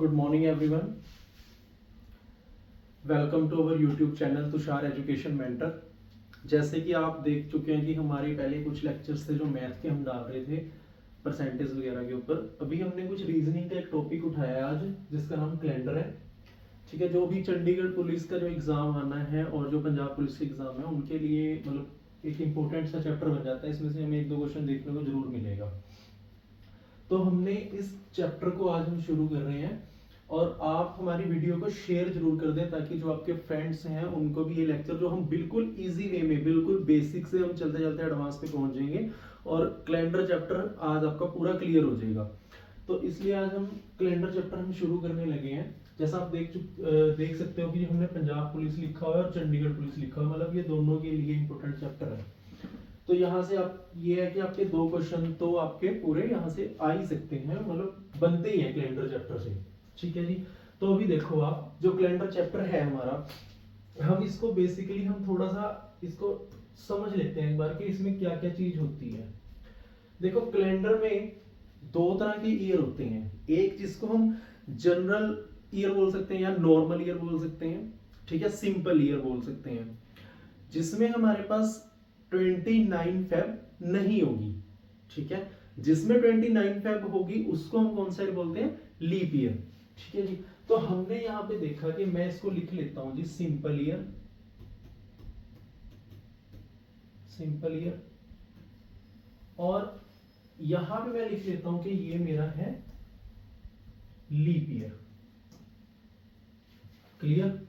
Good morning everyone, welcome to our YouTube channel Tushar education mentor. जैसे कि आप देख चुके हैं कि हमारे पहले कुछ लेक्चर्स थे जो मैथ के हम डाल रहे थे परसेंटेज वगैरह के ऊपर। अभी हमने कुछ रीजनिंग का एक टॉपिक उठाया है आज, जिसका नाम कैलेंडर है। ठीक है, जो भी चंडीगढ़ पुलिस का जो एग्जाम आना है और जो पंजाब पुलिस के एग्जाम है उनके लिए मतलब एक इंपॉर्टेंट सा चैप्टर बन जाता है। इसमें से हमें एक दो क्वेश्चन देखने को जरूर मिलेगा। तो हमने इस चैप्टर को आज हम शुरू कर रहे हैं और आप हमारी वीडियो को शेयर जरूर कर दें ताकि जो आपके फ्रेंड्स हैं उनको भी ये लेक्चर जो हम बिल्कुल इजी वे में बिल्कुल बेसिक से हम चलते चलते एडवांस पे पहुंच जाएंगे और कैलेंडर चैप्टर आज आपका पूरा क्लियर हो जाएगा। तो इसलिए आज हम कैलेंडर चैप्टर हम शुरू करने लगे हैं। जैसा आप देख सकते हो कि हमने पंजाब पुलिस लिखा हुआ है और चंडीगढ़ पुलिस लिखा हुआ है, मतलब ये दोनों के लिए इंपॉर्टेंट चैप्टर है। तो यहाँ से आप ये है कि आपके दो क्वेश्चन तो आपके पूरे यहाँ से आ ही सकते हैं, मतलब बनते ही हैं कैलेंडर चैप्टर से। ठीक है जी। तो अभी देखो आप, जो कैलेंडर चैप्टर है हमारा, हम इसको बेसिकली हम थोड़ा सा इसको समझ लेते हैं एक बार कि इसमें क्या क्या चीज होती है। देखो, कैलेंडर में दो तरह के ईयर होते हैं। एक जिसको हम जनरल ईयर बोल सकते हैं या नॉर्मल ईयर बोल सकते हैं, ठीक है, सिंपल ईयर बोल सकते हैं, जिसमें हमारे पास 29 फेब नहीं होगी। ठीक है, जिसमें 29 फेब होगी उसको हम कौन सा ईयर बोलते हैं? Leap year. ठीक है जी। तो हमने यहां पे देखा कि मैं इसको लिख लेता हूं जी, सिंपल ईयर, सिंपल ईयर, और यहां पे मैं लिख लेता हूं कि ये मेरा है लीप ईयर। क्लियर?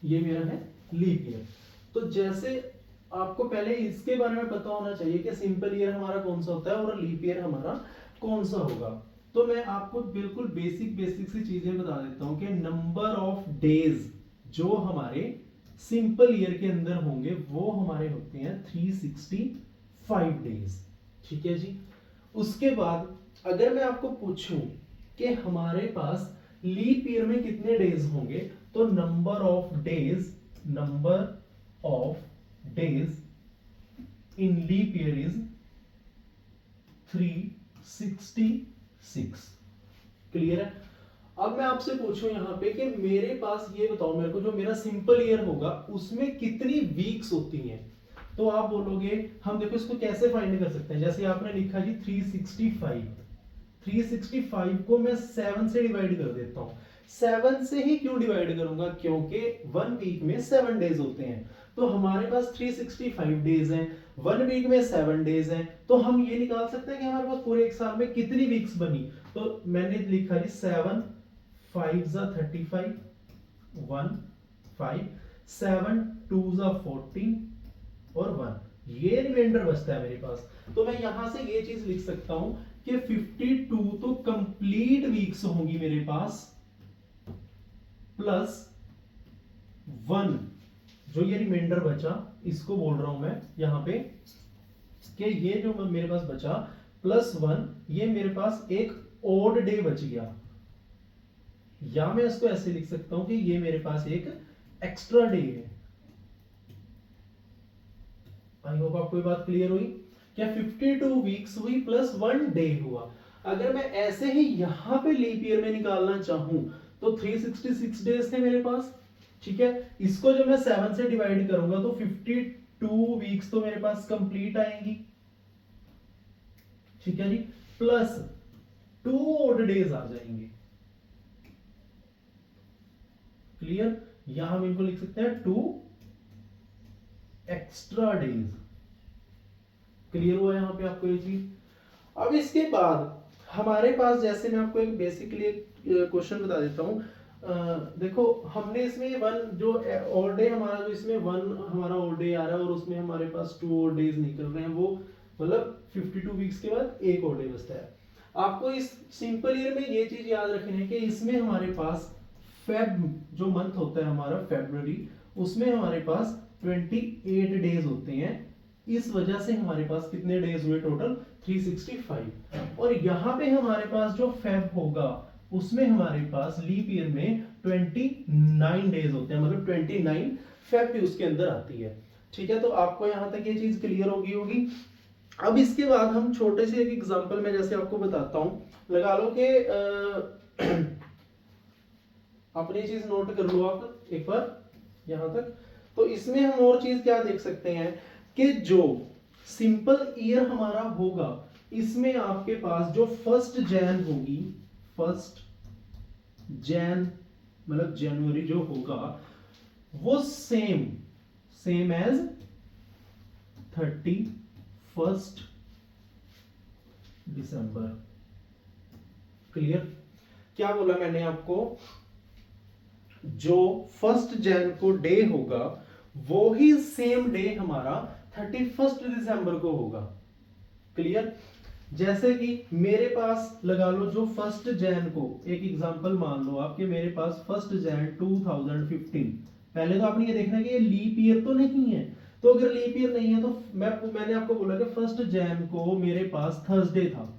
ये मेरा है लीप ईयर। तो जैसे आपको पहले इसके बारे में पता होना चाहिए कि सिंपल ईयर हमारा कौन सा होता है और लीप ईयर हमारा कौन सा होगा। तो मैं आपको बिल्कुल बेसिक बेसिक सी चीजें बता देता हूं कि नंबर ऑफ डेज जो हमारे सिंपल ईयर के अंदर होंगे वो हमारे होते हैं 365 डेज। ठीक है जी। उसके बाद अगर मैं आपको पूछूं कि हमारे पास लीप ईयर में कितने डेज होंगे, तो number of days in leap year is 366। Clear है? अब मैं आपसे पूछूं यहां पे कि मेरे पास ये बताओ मेरे को, जो मेरा सिंपल ईयर होगा उसमें कितनी वीक्स होती हैं। तो आप बोलोगे, हम देखो इसको कैसे फाइंड कर सकते हैं। जैसे आपने लिखा जी 365 को मैं 7 से डिवाइड कर देता हूं। 7 से ही क्यों डिवाइड करूंगा? क्योंकि 1 वीक में 7 डेज होते हैं। तो हमारे पास 365 डेज हैं, 1 वीक में 7 डेज हैं, तो हम ये निकाल सकते हैं कि हमारे पास पूरे एक साल में कितनी वीक्स बनी। तो मैंने लिखा जी 7 5 जा 35, 1 5, 7 2 जा 14 और 1, ये रिमाइंडर बचता है मेरे पास। तो मैं यहां से ये चीज लिख सकता हूं कि 52 तो कंप्लीट वीक्स होंगी मेरे पास, प्लस 1 जो ये रिमाइंडर बचा, इसको बोल रहा हूं मैं यहां पे कि ये जो मेरे पास बचा प्लस 1, ये मेरे पास एक ओड डे बच गया। या मैं इसको ऐसे लिख सकता हूं कि ये मेरे पास एक एक्स्ट्रा डे है। आई होप आपको ये बात क्लियर हुई। क्या 52 वीक्स हुई प्लस 1 डे हुआ। अगर मैं ऐसे ही यहां पे लीप ईयर में निकालना चाहूं तो 366 डेज थे मेरे पास। ठीक है, इसको जब मैं 7 से डिवाइड करूंगा तो 52 वीक्स तो मेरे पास कंप्लीट आएंगी। ठीक है जी, प्लस 2 ओड डेज आ जाएंगे। क्लियर? यहां हम इनको लिख सकते हैं 2 एक्स्ट्रा डेज। क्लियर हुआ यहां पे आपको ये चीज। अब इसके बाद हमारे पास, जैसे मैं आपको एक बेसिकली क्वेश्चन बता देता हूं। देखो, हमने इसमें वन जो और डे हमारा, जो इसमें 1 हमारा और डे आ रहा है और उसमें हमारे पास 2 और डेज निकल रहे हैं, वो मतलब 52 वीक्स के बाद एक और डे बचता है। आपको इस सिंपल ईयर में ये चीज याद रखनी है कि इसमें हमारे पास फेब जो मंथ होता है हमारा फरवरी, उसमें हमारे पास 28 डेज होते हैं। इस वजह से हमारे पास कितने डेज हुए टोटल? 365। और यहां पे हमारे पास जो फेब होगा उसमें हमारे पास लीप ईयर में 29 डेज होते हैं, मतलब 29 फेब भी उसके अंदर आती है। ठीक है, तो आपको यहां तक ये चीज क्लियर होगी। अब इसके बाद हम छोटे से एक एग्जांपल में जैसे आपको बताता हूं, लगा लो कि अपनी चीज नोट कर लो आप एक बार यहां तक। तो इसमें हम और चीज क्या देख सकते हैं कि जो सिंपल ईयर हमारा होगा, इसमें आपके पास जो 1 जैन होगी, 1 जैन मतलब जनवरी जो होगा वो सेम एज 31 दिसंबर। क्लियर? क्या बोला मैंने आपको, जो 1 जैन को डे होगा वो ही सेम डे हमारा 31 दिसंबर को होगा। क्लियर? जैसे कि मेरे पास लगा लो जो 1 जैन को, एक एग्जांपल मान लो आपके, मेरे पास 1 जैन 2015। पहले तो आपने ये देखना कि ये लीप ईयर तो नहीं है, तो अगर लीप ईयर नहीं है तो मैंने आपको बोला कि 1 जैन को मेरे पास थर्सडे था,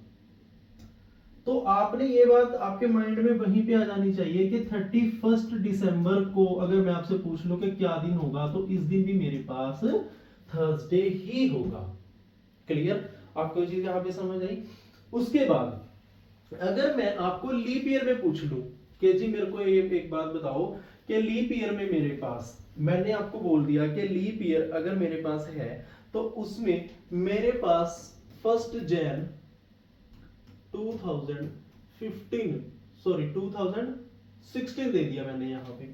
तो आपने ये बात आपके माइंड में वहीं पे आ जानी चाहिए कि 31 दिसंबर को अगर मैं आपसे पूछ लूं कि क्या दिन होगा, तो इस दिन भी मेरे पास थर्सडे ही होगा। क्लियर? आपको ये चीज यहां पे समझ आई? उसके बाद अगर मैं आपको लीप ईयर में पूछ लूं कि जी मेरे को ये एक बात बताओ कि लीप ईयर में मेरे पास, मैंने आपको बोल दिया कि लीप ईयर अगर मेरे पास है तो उसमें मेरे पास 1 जैन 2015 सॉरी 2016 दे दिया मैंने यहां पे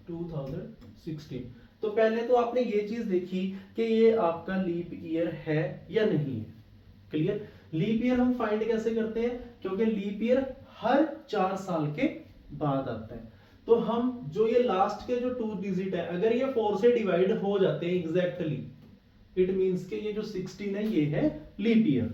2016। तो पहले तो आपने ये चीज देखी कि ये आपका लीप ईयर है या नहीं है। क्लियर? लीप ईयर हम फाइंड कैसे करते हैं, क्योंकि लीप ईयर हर 4 साल के बाद आता है। तो हम जो ये लास्ट के जो 2 डिजिट है, अगर ये 4 से डिवाइड हो जाते हैं एग्जैक्टली, इट मींस के ये जो 16 है ये है लीप ईयर।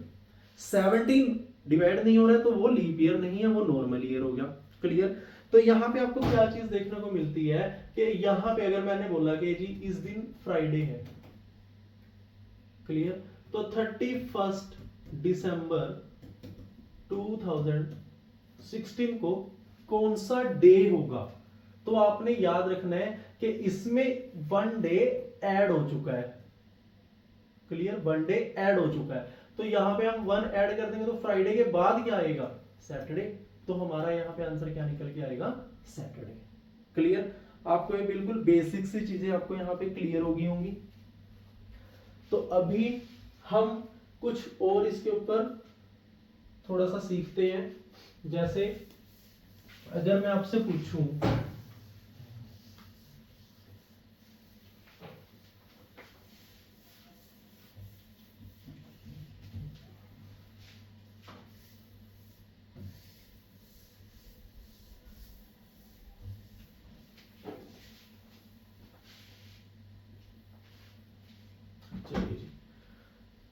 17 डिवाइड नहीं हो रहा है तो वो लीप ईयर नहीं है, वो नॉर्मल ईयर हो गया। क्लियर? तो यहाँ पे आपको क्या चीज देखने को मिलती है कि यहाँ पे अगर मैंने बोला कि जी इस दिन फ्राइडे है, क्लियर, तो 31 दिसंबर 2016 को कौन सा डे होगा, तो आपने याद रखना है कि इसमें 1 डे ऐड हो चुका है। क्लियर? 1 डे ऐड हो चुका है, तो यहां पे हम 1 ऐड कर देंगे तो फ्राइडे के बाद क्या आएगा, सैटरडे। तो हमारा यहां पे आंसर क्या निकल के आएगा, सैटरडे। क्लियर? आपको ये बिल्कुल बेसिक सी चीजें आपको यहां पे क्लियर होगी होंगी। तो अभी हम कुछ और इसके ऊपर थोड़ा सा सीखते हैं। जैसे अगर मैं आपसे पूछूं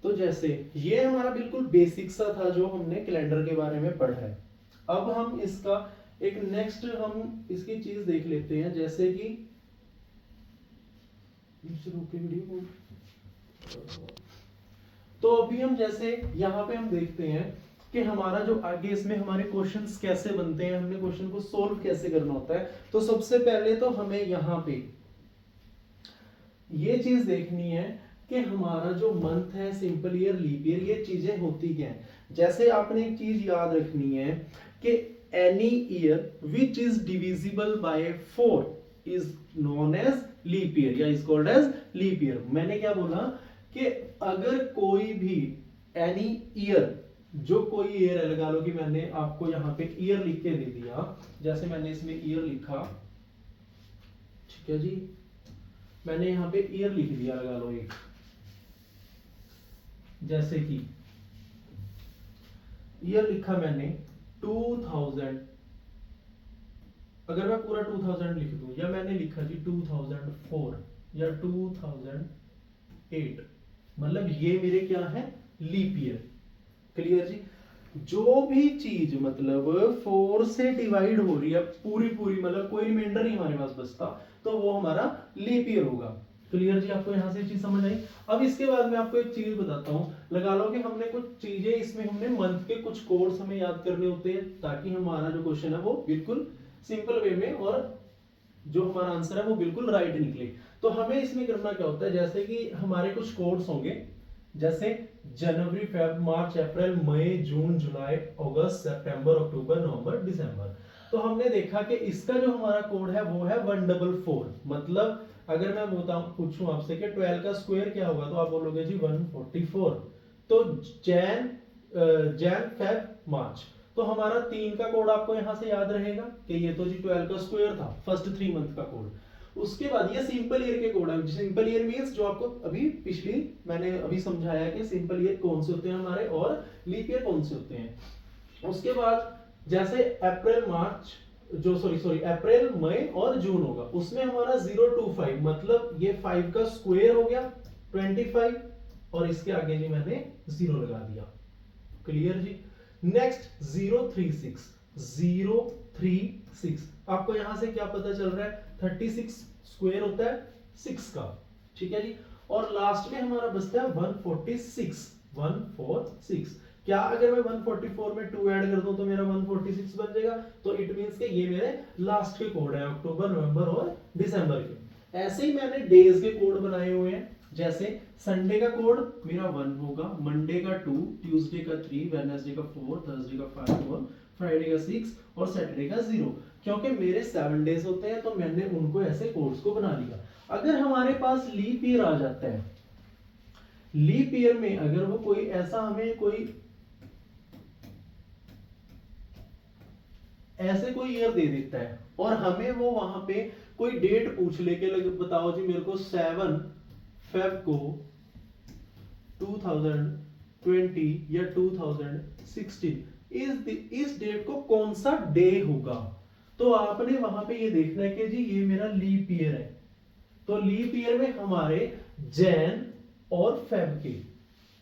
तो जैसे ये हमारा बिल्कुल बेसिक सा था जो हमने कैलेंडर के बारे में पढ़ा है। अब हम इसका एक नेक्स्ट हम इसकी चीज देख लेते हैं, जैसे कि वीडियो। तो अभी हम जैसे यहाँ पे हम देखते हैं कि हमारा जो आगे इसमें हमारे क्वेश्चंस कैसे बनते हैं, हमने क्वेश्चन को सोल्व कैसे करना होता है। तो सबसे पहले तो हमें यहाँ पे ये चीज देखनी है कि हमारा जो मंथ है, सिंपल ईयर, लीप ईयर, ये चीजें होती क्या है। जैसे आपने एक चीज याद रखनी है कि any year which is divisible by 4 is known as leap year या is called as leap year. मैंने क्या बोला कि अगर कोई भी एनी ईयर, जो कोई ईयर है, लगा लो कि मैंने आपको यहां पे ईयर लिख के दे दिया, जैसे मैंने इसमें ईयर लिखा, ठीक है जी, मैंने यहां पे ईयर लिख दिया, लगा लो एक, जैसे कि ईयर लिखा मैंने 2000, अगर मैं पूरा 2000 लिख दूं, या मैंने लिखा जी 2004 या 2008, मतलब ये मेरे क्या है, लीप ईयर। क्लियर जी? जो भी चीज मतलब 4 से डिवाइड हो रही है पूरी पूरी, मतलब कोई रिमाइंडर नहीं हमारे पास बचता, तो वो हमारा लीप ईयर होगा। क्लियर जी? आपको यहां से चीज समझ आई? अब इसके बाद मैं आपको एक चीज बताता हूं, लगा लो कि हमने कुछ चीजें इसमें, हमने मंथ के कुछ कोड्स हमें याद करने होते हैं ताकि हमारा जो क्वेश्चन है वो बिल्कुल सिंपल वे में और जो हमारा आंसर है वो बिल्कुल राइट निकले। तो हमें इसमें करना क्या होता है, जैसे कि हमारे कुछ कोड्स होंगे, जैसे जनवरी, फेब, मार्च, अप्रैल, मई, जून, जुलाई, अगस्त, सितंबर, अक्टूबर, नवंबर, दिसंबर। तो हमने देखा कि इसका जो हमारा कोड है वो है 144। मतलब अगर मैं पूछूं आपसे कि 12 का स्क्वायर क्या होगा, तो आप बोलोगे जी 144। तो जैन जैन, फेब, मार्च, तो हमारा 3 का कोड आपको यहां से याद रहेगा कि ये तो जी 12 का स्क्वायर था, फर्स्ट 3 मंथ का कोड। उसके बाद ये सिंपल ईयर के कोड है। सिंपल ईयर मींस जो आपको अभी पिछली मैंने अभी समझाया कि सिंपल ईयर कौन से होते हैं हमारे और लीप ईयर कौन से होते हैं। उसके बाद जैसे अप्रैल, मार्च, जो सॉरी अप्रैल, मई और जून होगा, उसमें हमारा 025 मतलब ये 5 का स्क्वायर हो गया 25, और इसके आगे जी मैंने 0 लगा दिया। क्लियर जी। नेक्स्ट 036, 036 आपको यहां से क्या पता चल रहा है, 36 स्क्वायर होता है 6 का, ठीक है जी। और लास्ट में हमारा बचता है 146, 146। क्या अगर मैं 144 में 2 ऐड कर दूं तो मेरा 146 बन जाएगा। तो इट मींस कि ये मेरे लास्ट के कोड है, अक्टूबर, नवंबर और दिसंबर के। ऐसे ही मैंने डेज के कोड बनाए हुए हैं। जैसे संडे का कोड मेरा 1 होगा, मंडे का 2, ट्यूसडे का 3, वेडनेसडे का 4, थर्सडे का 5 और फ्राइडे का 6 और सैटरडे का 0। क्योंकि मेरे 7 डेज होते हैं तो मैंने उनको ऐसे कोड्स को बना लिया। अगर हमारे पास लीप ईयर आ जाता है, लीप ईयर में अगर वो कोई ऐसा हमें कोई ऐसे कोई ईयर दे देता है और हमें वो वहां पे कोई डेट पूछ ले के लगे, बताओ जी मेरे को 7 फेब को 2020 या 2016 इस डेट को कौन सा डे होगा, तो आपने वहां पे ये देखना है कि जी ये मेरा लीप ईयर है। तो लीप ईयर में हमारे जैन और फेब के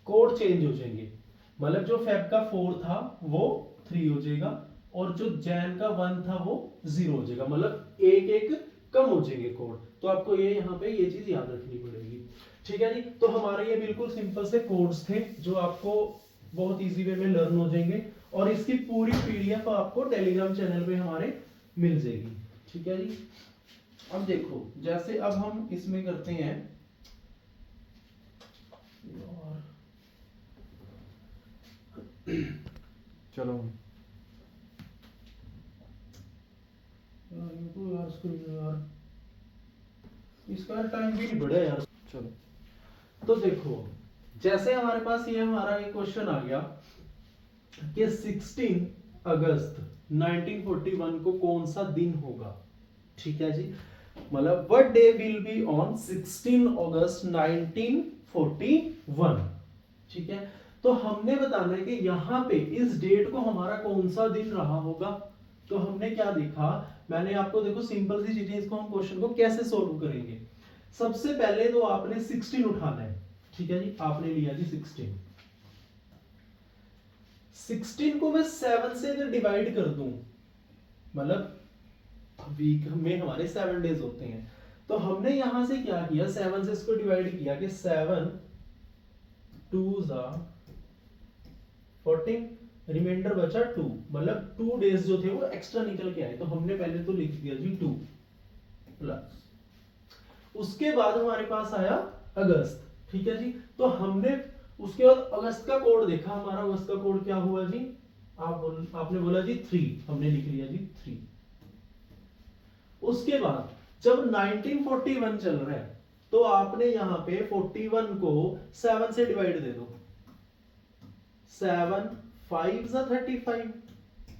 कोड चेंज हो जाएंगे। मतलब जो फेब का 4 था वो 3 हो जाएगा और जो जैन का 1 था वो 0 हो जाएगा। मतलब एक एक कम हो जाएंगे कोड। तो आपको ये यहाँ पे ये चीज याद रखनी पड़ेगी, ठीक है जी। तो हमारे ये बिल्कुल सिंपल से कोड्स थे जो आपको बहुत इजी वे में लर्न हो जाएंगे और इसकी पूरी पीडीएफ आपको टेलीग्राम चैनल पे हमारे मिल जाएगी, ठीक है जी। अब देखो जैसे अब हम इसमें करते हैं चलो यार, तो यार स्क्रीन यार इसका टाइम भी नहीं बढ़ा यार। चलो तो देखो जैसे हमारे पास ये हमारा एक क्वेश्चन आ गया कि 16 अगस्त 1941 को कौन सा दिन होगा, ठीक है जी। मतलब what day will be on 16 अगस्त 1941, ठीक है। तो हमने बताना है कि यहां पे इस डेट को हमारा कौन सा दिन रहा होगा। तो हमने क्या देखा, मैंने आपको देखो सिंपल सी चीजें, इसको हम क्वेश्चन को कैसे सोल्व करेंगे। सबसे पहले तो आपने 16 उठाना है, ठीक है जी। आपने लिया जी 16 को मैं 7 से अगर डिवाइड कर दूं, मतलब वीक में हमारे 7 डेज होते हैं, तो हमने यहां से क्या किया, 7 से इसको डिवाइड किया कि 7 2 14, रिमाइंडर बचा 2, मतलब 2 डेज जो थे वो एक्स्ट्रा निकल के आए। तो हमने पहले तो लिख दिया जी 2 प्लस, उसके बाद हमारे पास आया अगस्त, ठीक है जी। तो हमने उसके बाद अगस्त का कोड देखा, हमारा अगस्त का कोड क्या हुआ जी, आपने बोला जी 3, हमने लिख लिया जी 3। उसके बाद जब 1941 चल रहा है तो आपने यहां पे 41 को 7 से डिवाइड दे दो, 7 5 जा 35,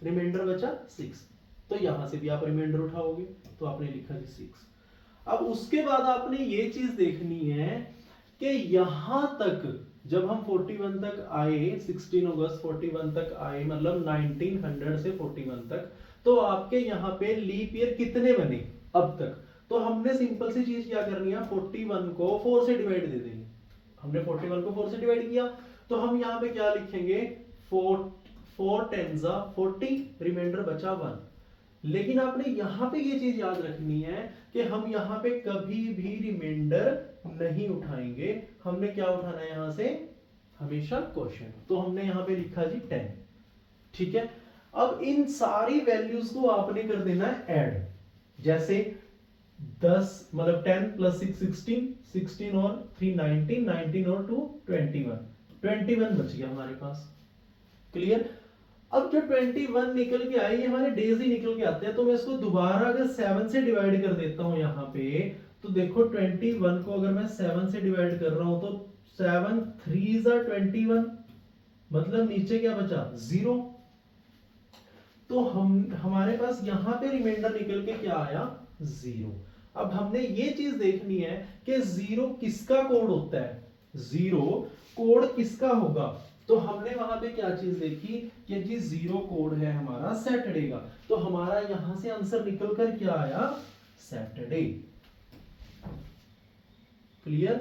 रिमाइंडर बचा 6। तो यहां से भी आप रिमाइंडर उठाओगे तो आपने लिखा जी 6। अब उसके बाद आपने ये चीज देखनी है कि यहां तक जब हम 41 तक आए, 16 अगस्त 41 तक आए, मतलब 1900 से 41 तक, तो आपके यहां पे लीप ईयर कितने बने अब तक। तो हमने सिंपल सी चीज क्या करनी है, 41 को 4 से डिवाइड दे देंगे। हमने 41 को 4 से डिवाइड किया तो हम यहां पे क्या लिखेंगे, 4 10 जा 40, रिमाइंडर बचा 1। लेकिन आपने यहां पे ये चीज याद रखनी है कि हम यहां पे कभी भी रिमाइंडर नहीं उठाएंगे, हमने क्या उठाना है यहां से, हमेशा क्वोशिएंट। तो हमने यहां पे लिखा जी 10, ठीक है। अब इन सारी वैल्यूज को आपने कर देना है ऐड। जैसे 10 मतलब 10 प्लस 6 16, 16 और 3 19, 19 और 2 21, 21 बच गया हमारे पास। क्लियर। अब जो 21 निकल के आई, ये हमारे डेज ही निकल के आते हैं, तो मैं इसको दोबारा अगर 7 से डिवाइड कर देता हूं यहाँ पे, तो देखो 21 को अगर मैं 7 से डिवाइड कर रहा हूं तो 7 3 21, मतलब नीचे क्या बचा 0। तो हमारे पास यहाँ पे रिमाइंडर निकल के क्या आया 0। अब हमने ये चीज देखनी है कि 0 किसका कोड होता है, 0 कोड किसका होगा। तो हमने वहां पे क्या चीज देखी कि जी 0 कोड है हमारा सैटरडे का, तो हमारा यहां से आंसर निकल कर क्या आया सैटरडे। क्लियर।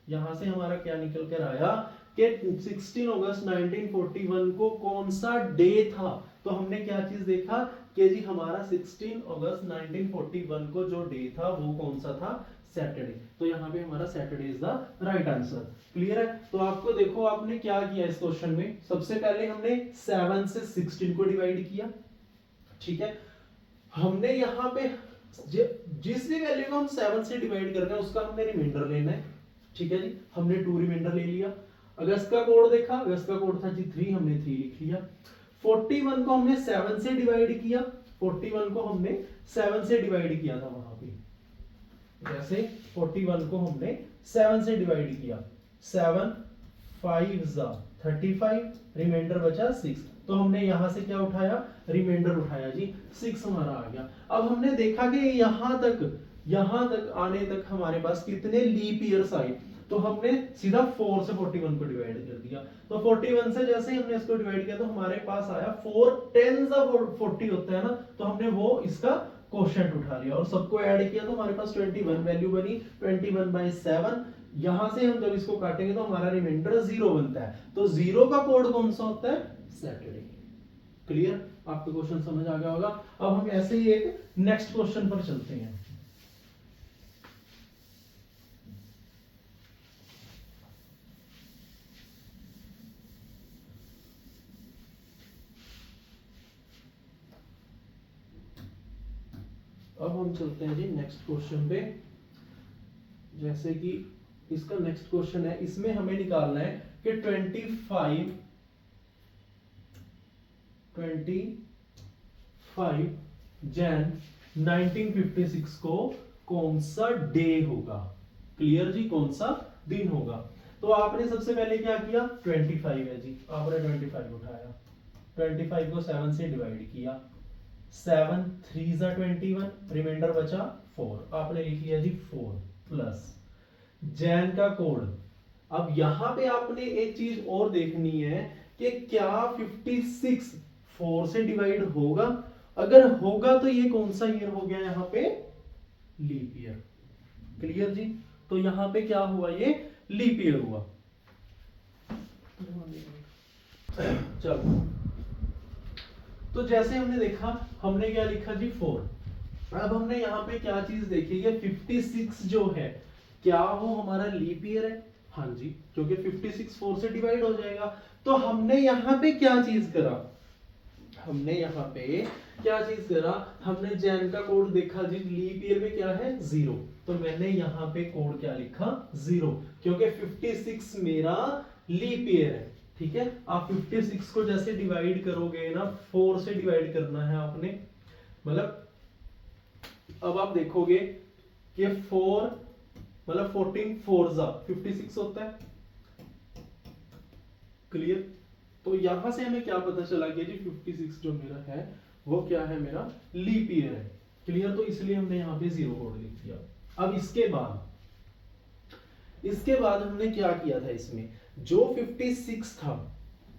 यहां से हमारा क्या निकल कर आया कि 16 अगस्त 1941 को कौन सा डे था। तो हमने क्या चीज देखा कि जी हमारा 16 अगस्त 1941 को जो डे था वो कौन सा था सैटरडे। तो यहाँ पे हमारा Saturday is the right answer. Clear है। तो आपको देखो आपने क्या किया इस क्वेश्चन में, सबसे पहले हमने 7 से 16 को डिवाइड किया, ठीक है। हमने यहाँ पे जिस भी वैल्यू को हम 7 से डिवाइड कर रहे हैं उसका हमने रिमाइंडर लेना है, ठीक है जी। हमने 2 रिमाइंडर ले लिया। अगस्त का कोड देखा, अगस्त का कोड था जी 3, हमने 3 लिख लिया। 41 को हमने 7 से डिवाइड किया, 41 को हमने 7 से डिवाइड किया था वहां पे, जैसे 41 को हमने 7 से डिवाइड किया, 7 5 35, रिमाइंडर बचा 6। तो हमने यहां से क्या उठाया रिमाइंडर उठाया जी 6 हमारा आ गया। अब हमने देखा कि यहां तक आने तक हमारे पास कितने लीप ईयर्स आए, तो हमने सीधा 4 से 41 को डिवाइड कर दिया। तो 41 से जैसे ही हमने इसको डिवाइड किया तो हमारे पास आया 4 10 40 होता है ना, तो हमने वो इसका क्वोशिएंट उठा लिया और सबको ऐड किया तो हमारे पास 21 वैल्यू बनी। 21/7 यहां से हम जब इसको काटेंगे तो हमारा रिमाइंडर 0 बनता है। तो 0 का कोड कौन सा होता है सैटरडे। क्लियर। आपको क्वेश्चन समझ आ गया होगा। अब हम ऐसे ही एक नेक्स्ट क्वेश्चन पर चलते हैं। अब हम चलते हैं जी नेक्स्ट क्वेश्चन पे। जैसे कि इसका नेक्स्ट क्वेश्चन है, इसमें हमें निकालना है कि 25 जैन 1956 को कौन सा डे होगा। क्लियर जी, कौन सा दिन होगा। तो आपने सबसे पहले क्या किया 25 है जी, आपने 25 उठाया, 25 को 7 से डिवाइड किया, 7 3 21, रिमाइंडर बचा 4, आपने लिख लिया जी 4 प्लस जैन का कोड। अब यहां पे आपने एक चीज और देखनी है कि क्या 56 4 से डिवाइड होगा। अगर होगा तो ये कौन सा ईयर हो गया यहाँ पे लीप ईयर। क्लियर जी। तो यहां पे क्या हुआ ये लीप ईयर हुआ। चलो, तो जैसे हमने देखा हमने क्या लिखा जी 4। अब हमने यहाँ पे क्या चीज देखी है 56 जो है क्या वो हमारा लीप ईयर है। हाँ जी, क्योंकि 56 4 से डिवाइड हो जाएगा। तो हमने यहाँ पे क्या चीज करा, हमने यहाँ पे क्या चीज करा, हमने जैन का कोड देखा जी लीप ईयर में क्या है 0, तो मैंने यहाँ पे कोड क्या लिखा 0, क्योंकि 56 मेरा लीप ईयर है। ठीक है। आप 56 को जैसे डिवाइड करोगे ना 4 से डिवाइड करना है आपने, मतलब अब आप देखोगे कि 4 मतलब 14 4 56 होता है। क्लियर। तो यहां से हमें क्या पता चला कि जी 56 जो मेरा है वो क्या है मेरा लीप ईयर है। क्लियर। तो इसलिए हमने यहाँ पे 0 कोड लिख दिया। अब इसके बाद हमने क्या किया था, इसमें जो 56 था,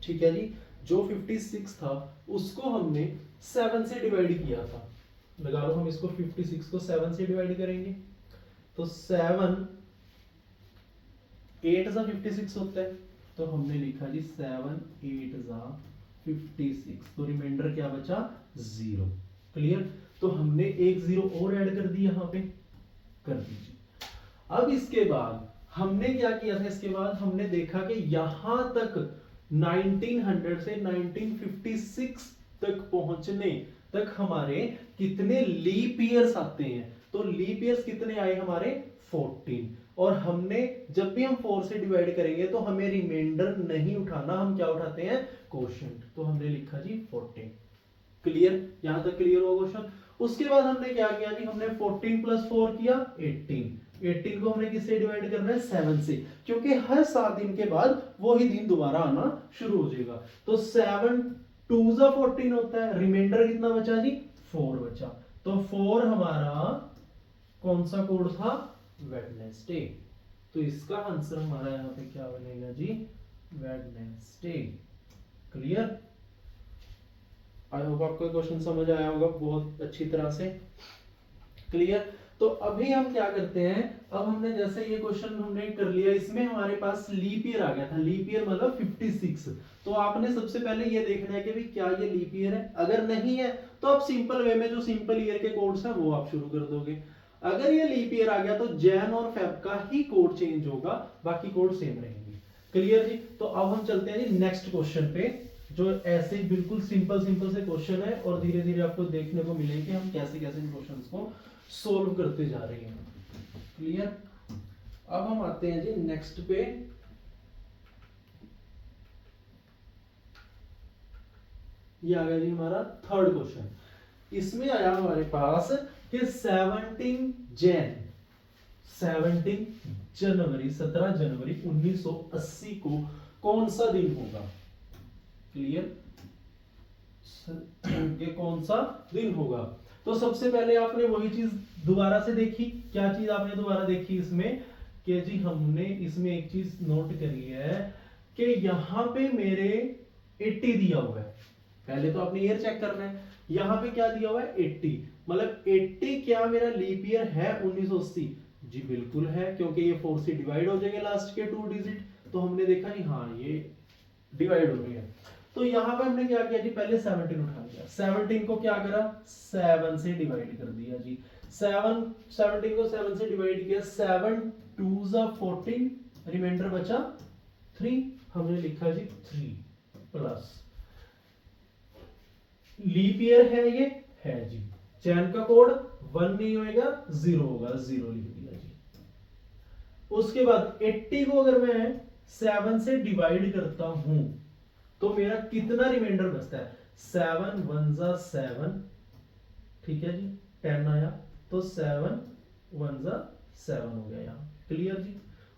ठीक है जी, जो 56 था उसको हमने 7 से डिवाइड किया था। लगा लो हम इसको 56 को 7 से डिवाइड करेंगे तो 7 8 56 होता है, तो हमने लिखा जी 7 8 56, तो रिमाइंडर क्या बचा 0। क्लियर। तो हमने एक 0 और ऐड कर दी यहां पे, कर दीजिए। अब इसके बाद हमने क्या किया था, इसके बाद हमने देखा कि यहां तक 1900 से 1956 तक पहुंचने तक हमारे कितने लीप ईयर्स आते हैं। तो लीप ईयर्स कितने आए हमारे 14। और हमने जब भी हम 4 से डिवाइड करेंगे तो हमें रिमाइंडर नहीं उठाना, हम क्या उठाते हैं कोशेंट। तो हमने लिखा जी 14। क्लियर, यहां तक क्लियर हुआ क्वेश्चन। उसके बाद हमने क्या किया जी, हमने 14 प्लस 4 किया 18। 18 को हमने किससे डिवाइड करना है 7 से, क्योंकि हर 7 दिन के बाद वही दिन दोबारा आना शुरू हो जाएगा। तो 7 2 जा 14 होता है, रिमाइंडर कितना बचा जी 4 बचा। तो 4 हमारा कौन सा कोड था वेडनेसडे। तो इसका आंसर हमारा यहाँ पे क्या बनेगा जी वेडनेसडे। क्लियर, आई होप आपको क्वेश्चन समझ आया होगा बहुत अच्छी तरह से। क्लियर, तो अभी हम क्या करते हैं, अब हमने जैसे ये क्वेश्चन हमने कर लिया, इसमें हमारे पास लीप ईयर आ गया था, लीप ईयर मतलब 56। तो आपने सबसे पहले ये देखना है कि भाई क्या ये लीप ईयर है, अगर नहीं है तो आप सिंपल वे में जो सिंपल ईयर के कोड्स हैं वो आप शुरू कर दोगे। अगर ये लीप ईयर आ गया तो जैन और फेब का ही कोड चेंज होगा, बाकी कोड सेम रहेंगे। क्लियर जी, तो अब हम चलते हैं जी नेक्स्ट क्वेश्चन पे, जो ऐसे ही बिल्कुल सिंपल सिंपल से क्वेश्चन है और धीरे धीरे आपको देखने को मिलेगा कि हम कैसे कैसे इन क्वेश्चंस को सोल्व करते जा रहे हैं। क्लियर, अब हम आते हैं जी नेक्स्ट पे। ये आ गया जी हमारा थर्ड क्वेश्चन। इसमें आया हमारे पास कि 17 जनवरी 17 जनवरी 1980 को कौन सा दिन होगा। क्लियर, कि कौन सा दिन होगा। तो सबसे पहले आपने वही चीज दोबारा से देखी, क्या चीज आपने दोबारा देखी इसमें, कि जी हमने इसमें एक चीज नोट करी है कि यहां पे मेरे 80 दिया हुआ है। पहले तो आपने ईयर चेक करना है, यहां पे क्या दिया हुआ है 80, मतलब 80 क्या मेरा लीप ईयर है 1980। जी बिल्कुल है, क्योंकि ये 4 से डिवाइड हो जाएंगे लास्ट के 2 डिजिट। तो हमने देखा जी हाँ ये डिवाइड हो रही है। तो यहां पे हमने क्या किया जी, पहले 17 उठा लिया, 17 को क्या करा 7 से डिवाइड कर दिया जी। 17 को 7 से डिवाइड किया, 7 2 जा 14, रिमाइंडर बचा 3, हमने लिखा जी 3 प्लस लीप ईयर है जी, चैन का कोड 1 नहीं होएगा 0 होगा, 0 लिख दिया जी। उसके बाद 80 को अगर मैं 7 से डिवाइड करता हूं तो मेरा कितना रिमाइंडर बचता है, 7 1 जा 7, ठीक है जी 10 आया, तो 7 1 जा 7 हो गया यहाँ। क्लियर जी,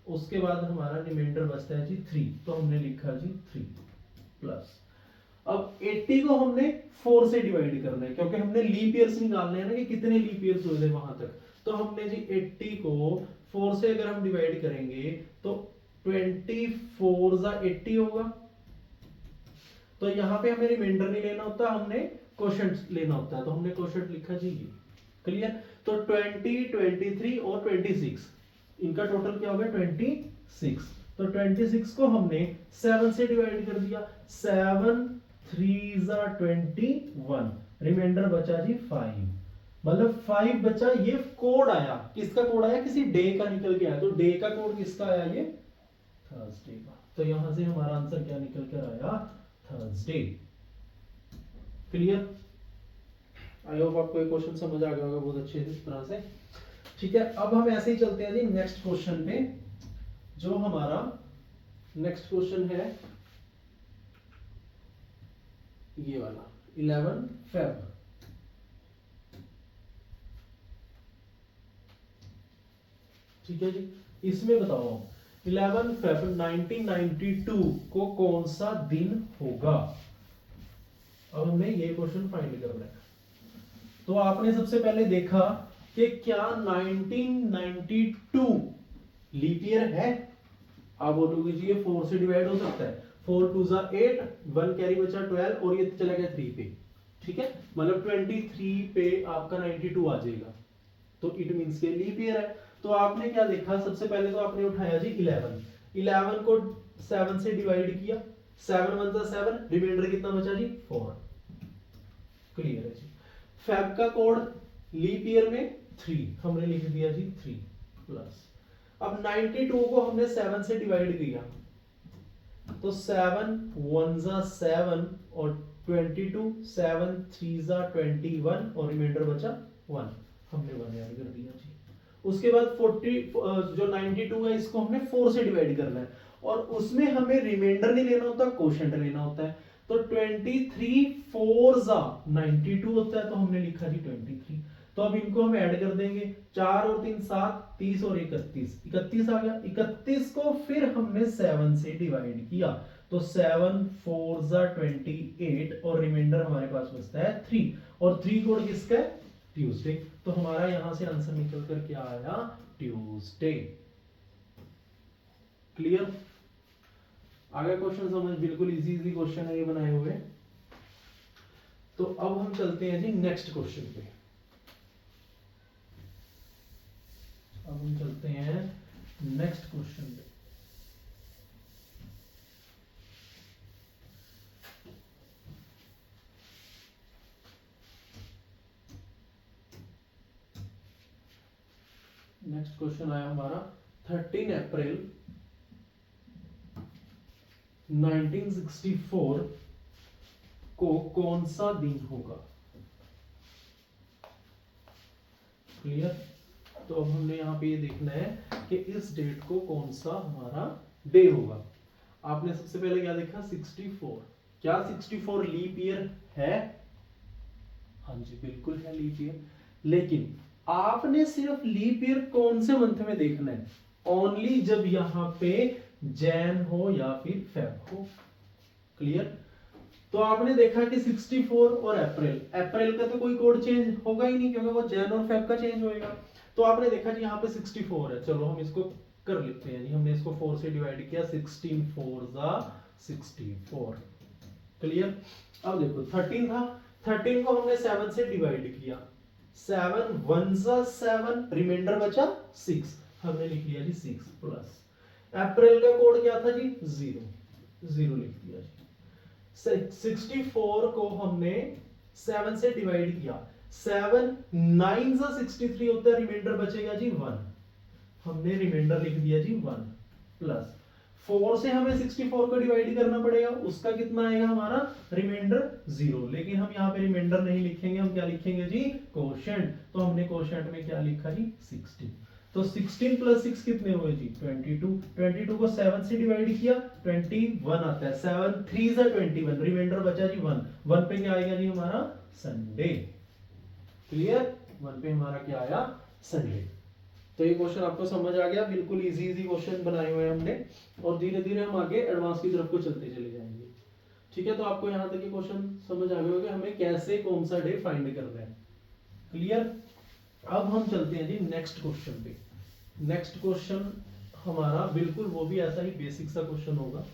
उसके बाद हमारा रिमाइंडर बचता है जी 3, तो हमने लिखा जी 3 प्लस, अब 80 को हमने 4 से डिवाइड करना है, क्योंकि हमने लीप ईयर्स निकालने हैं ना कि कितने लीप ईयर्स हुए थे वहां तक। तो हमने जी 80 को 4 से अगर हम डिवाइड करेंगे तो 24 जा 80 होगा। तो यहां पे हमें रिमाइंडर नहीं लेना होता, हमने क्वोशंट लेना होता है, तो हमने क्वोशंट लिखा जी ये। क्लियर, तो 20 23 और 26, इनका टोटल क्या हो गया 26। तो 26 को हमने 7 से डिवाइड कर दिया, 7 3 जा 21, रिमाइंडर बचा जी 5, मतलब 5 बचा। ये कोड आया, किसका कोड आया, किसी डे का निकल के आया। तो डे का कोड किसका आया, ये थर्सडे का। तो यहां से हमारा आंसर क्या निकल कर आया, थर्सडे। क्लियर, आई होप आपको ये क्वेश्चन समझ आ गया होगा बहुत अच्छे तरह से। ठीक है, अब हम ऐसे ही चलते हैं जी नेक्स्ट क्वेश्चन पे, जो हमारा नेक्स्ट क्वेश्चन है ये वाला 11 फेब। ठीक है जी, इसमें बताओ 11 फेब 1992 को कौन सा दिन होगा। अब हमें ये क्वेश्चन फाइंड करना है। तो आपने सबसे पहले देखा कि क्या 1992 लीप ईयर है। आप बोलोगे जी ये 4 से डिवाइड हो सकता है, 4 2 जा 8, 1 कैरी बचा 12 और ये चला गया 3 पे। ठीक है, मतलब 23 पे आपका 92 आ जाएगा, तो इट मींस के लीप ईयर है। तो आपने क्या देखा, सबसे पहले तो आपने उठाया जी 11 को 7 से डिवाइड किया, 7 1 जा 7, रिमाइंडर कितना बचा जी 4। क्लियर है जी, फैब का कोड लीप ईयर में 3, हमने लिख दिया जी 3 प्लस, अब 92 को हमने 7 से डिवाइड किया, तो 7 1 जा 7 और 22, 7 3 जा 21 और रिमाइंडर बचा 1। हमने 1 ऐड कर दिया जी। उसके बाद 40 जो 92 है इसको हमने 4 से डिवाइड करना है और उसमें हमें रिमाइंडर नहीं लेना होता, कोशेंट लेना होता है। तो 23 4 जा 92 होता है, तो हमने लिखा जी 23। तो अब इनको हम ऐड कर देंगे, 4 और 3 7, 30 और 31 31 आ गया। 31 को फिर हमने 7 से डिवाइड किया, तो 7 4 जा 28 और रिमाइंडर हमारे पास बचता है 3। और 3 कोड किसका है? ट्यूसडे। तो हमारा यहां से आंसर निकल कर क्या आया? ट्यूसडे। क्लियर? आगे क्वेश्चन समझ, बिल्कुल इजी इजी क्वेश्चन है ये बनाए हुए। तो अब हम चलते हैं जी नेक्स्ट क्वेश्चन पे। अब हम चलते हैं नेक्स्ट क्वेश्चन पे। नेक्स्ट क्वेश्चन आया हमारा 13 अप्रैल 1964 को कौन सा दिन होगा? क्लियर? तो अब हमने यहाँ पे ये देखना है कि इस डेट को कौन सा हमारा डे होगा। आपने सबसे पहले क्या देखा? 64। क्या 64 लीप ईयर है? हाँ जी बिल्कुल है लीप ईयर, लेकिन आपने सिर्फ लीप ईयर कौन से मंथ में देखना है? ओनली जब यहां पे जैन हो या फिर फेब हो। क्लियर? तो आपने देखा कि 64 और अप्रैल, अप्रैल का तो कोई कोड चेंज होगा ही नहीं क्योंकि वो जैन और फेब का चेंज होएगा। तो आपने देखा जी यहाँ पे 64 है, चलो हम इसको कर लेते हैं जी। हमने इसको 4 से डिवाइड किया, 16 4 जा 64। क्लियर? अब देखो 13 था, 13 को हमने 7 से डिवाइड किया, 7 1 जा 7, रिमाइंडर बचा 6, हमने लिख लिया जी 6 प्लस। अप्रैल का कोड क्या था जी? 0 0 लिख दिया जी। 64 को हमने 7 से डिवाइड किया, 7 9 जा 63 होता है, रिमाइंडर बचेगा जी 1, हमने रिमाइंडर लिख दिया जी 1 प्लस 4 से हमें 64 को डिवाइड करना पड़ेगा, उसका कितना आएगा हमारा? रिमाइंडर 0। लेकिन हम यहाँ पे रिमाइंडर नहीं लिखेंगे, हम क्या लिखेंगे जी? कोशेंट। तो हमने कोशेंट में क्या लिखा जी? 16। तो 16 प्लस 6 कितने हुए जी? 22। 22 को 7 से डिवाइड किया, 21 आता है, 7 3 जा 21, रिमाइंडर बचा जी 1, 1 पे क्या आएगा जी हमारा? संडे। क्लियर? 1 पे हमारा क्या आया? संडे। तो ये क्वेश्चन आपको समझ आ गया, बिल्कुल इजी इजी क्वेश्चन बनाए हुए हैं हमने, और धीरे धीरे हम आगे एडवांस की तरफ को चलते चले जाएंगे। ठीक है? तो आपको यहाँ तक ये क्वेश्चन समझ आ गया होगा हमें कैसे कौन सा डे फाइंड करना है। क्लियर? अब हम चलते हैं जी नेक्स्ट क्वेश्चन पे। नेक्स्ट क्वेश्चन हमारा बिल्कुल वो भी ऐसा ही बेसिक सा क्वेश्चन होगा।